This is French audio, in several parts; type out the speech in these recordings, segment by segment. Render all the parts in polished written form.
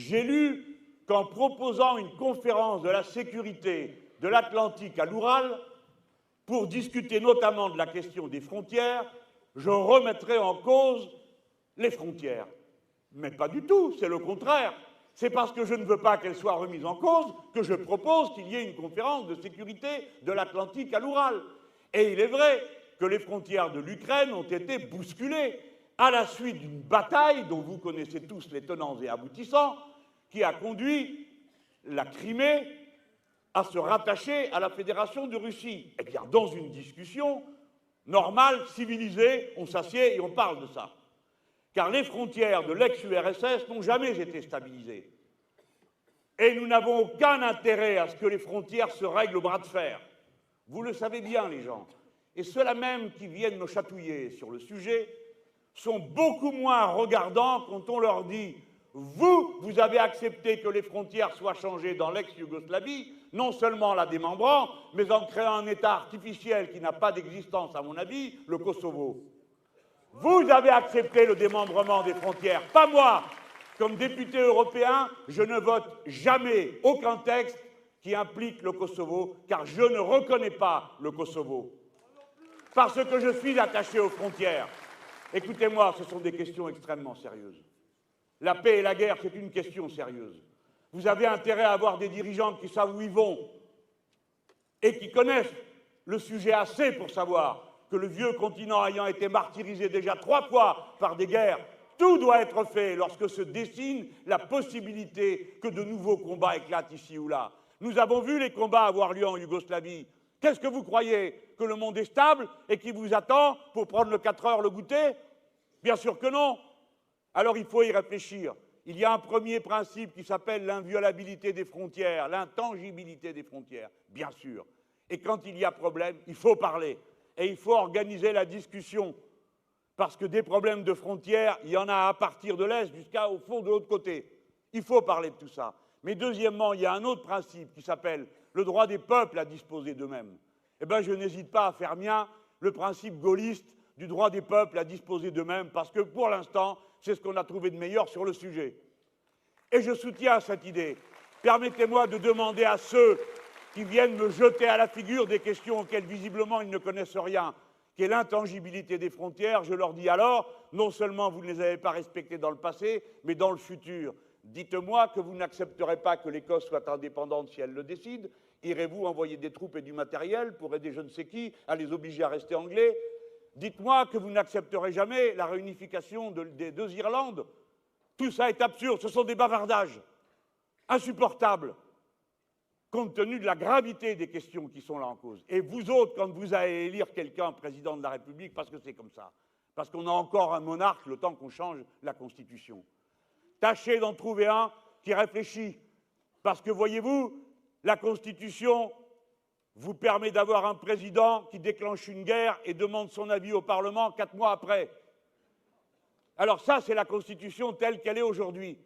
J'ai lu qu'en proposant une conférence de la sécurité de l'Atlantique à l'Oural, pour discuter notamment de la question des frontières, je remettrai en cause les frontières. Mais pas du tout, c'est le contraire. C'est parce que je ne veux pas qu'elles soient remises en cause que je propose qu'il y ait une conférence de sécurité de l'Atlantique à l'Oural. Et il est vrai que les frontières de l'Ukraine ont été bousculées à la suite d'une bataille dont vous connaissez tous les tenants et aboutissants, qui a conduit la Crimée à se rattacher à la Fédération de Russie. Eh bien, dans une discussion normale, civilisée, on s'assied et on parle de ça. Car les frontières de l'ex-URSS n'ont jamais été stabilisées. Et nous n'avons aucun intérêt à ce que les frontières se règlent au bras de fer. Vous le savez bien, les gens. Et ceux-là même qui viennent me chatouiller sur le sujet sont beaucoup moins regardants quand on leur dit « Vous avez accepté que les frontières soient changées dans l'ex-Yougoslavie, non seulement en la démembrant, mais en créant un État artificiel qui n'a pas d'existence, à mon avis, le Kosovo. Vous avez accepté le démembrement des frontières, pas moi. Comme député européen, je ne vote jamais aucun texte qui implique le Kosovo, car je ne reconnais pas le Kosovo. Parce que je suis attaché aux frontières. Écoutez-moi, ce sont des questions extrêmement sérieuses. La paix et la guerre, c'est une question sérieuse. Vous avez intérêt à avoir des dirigeants qui savent où ils vont et qui connaissent le sujet assez pour savoir que le vieux continent ayant été martyrisé déjà 3 fois par des guerres, tout doit être fait lorsque se dessine la possibilité que de nouveaux combats éclatent ici ou là. Nous avons vu les combats avoir lieu en Yougoslavie. Qu'est-ce que vous croyez? Que le monde est stable et qui vous attend pour prendre le 4 heures le goûter? Bien sûr que non. Alors il faut y réfléchir. Il y a un premier principe qui s'appelle l'inviolabilité des frontières, l'intangibilité des frontières, bien sûr. Et quand il y a problème, il faut parler. Et il faut organiser la discussion. Parce que des problèmes de frontières, il y en a à partir de l'Est jusqu'au fond de l'autre côté. Il faut parler de tout ça. Mais deuxièmement, il y a un autre principe qui s'appelle le droit des peuples à disposer d'eux-mêmes. Eh bien, je n'hésite pas à faire mien le principe gaulliste du droit des peuples à disposer d'eux-mêmes, parce que pour l'instant, c'est ce qu'on a trouvé de meilleur sur le sujet. Et je soutiens cette idée. Permettez-moi de demander à ceux qui viennent me jeter à la figure des questions auxquelles visiblement ils ne connaissent rien, qui est l'intangibilité des frontières, je leur dis alors, non seulement vous ne les avez pas respectées dans le passé, mais dans le futur. Dites-moi que vous n'accepterez pas que l'Écosse soit indépendante si elle le décide. Irez-vous envoyer des troupes et du matériel pour aider je ne sais qui à les obliger à rester anglais? Dites-moi que vous n'accepterez jamais la réunification des 2 Irlandes. Tout ça est absurde, ce sont des bavardages insupportables, compte tenu de la gravité des questions qui sont là en cause. Et vous autres, quand vous allez élire quelqu'un président de la République, parce que c'est comme ça, parce qu'on a encore un monarque le temps qu'on change la Constitution, tâchez d'en trouver un qui réfléchit, parce que, voyez-vous, la Constitution vous permet d'avoir un président qui déclenche une guerre et demande son avis au Parlement 4 mois après. Alors ça, c'est la Constitution telle qu'elle est aujourd'hui.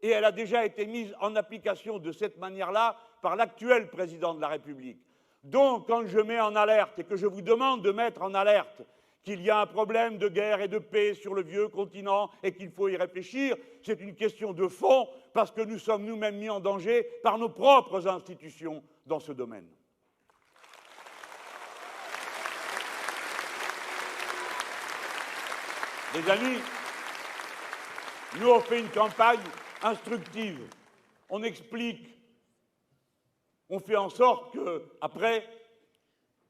Et elle a déjà été mise en application de cette manière-là par l'actuel président de la République. Donc, quand je mets en alerte et que je vous demande de mettre en alerte qu'il y a un problème de guerre et de paix sur le vieux continent et qu'il faut y réfléchir, c'est une question de fond parce que nous sommes nous-mêmes mis en danger par nos propres institutions dans ce domaine. Les amis, nous on fait une campagne instructive. On explique, on fait en sorte que, après,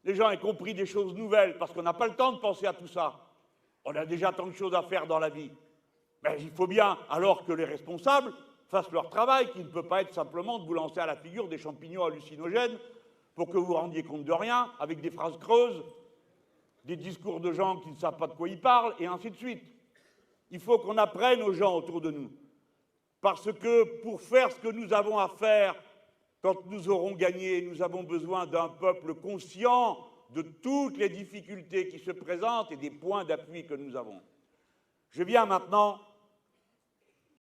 les gens aient compris des choses nouvelles, parce qu'on n'a pas le temps de penser à tout ça. On a déjà tant de choses à faire dans la vie. Mais il faut bien, alors que les responsables fassent leur travail, qui ne peut pas être simplement de vous lancer à la figure des champignons hallucinogènes pour que vous vous rendiez compte de rien, avec des phrases creuses, des discours de gens qui ne savent pas de quoi ils parlent, et ainsi de suite. Il faut qu'on apprenne aux gens autour de nous. Parce que pour faire ce que nous avons à faire, quand nous aurons gagné, nous avons besoin d'un peuple conscient de toutes les difficultés qui se présentent et des points d'appui que nous avons. Je viens maintenant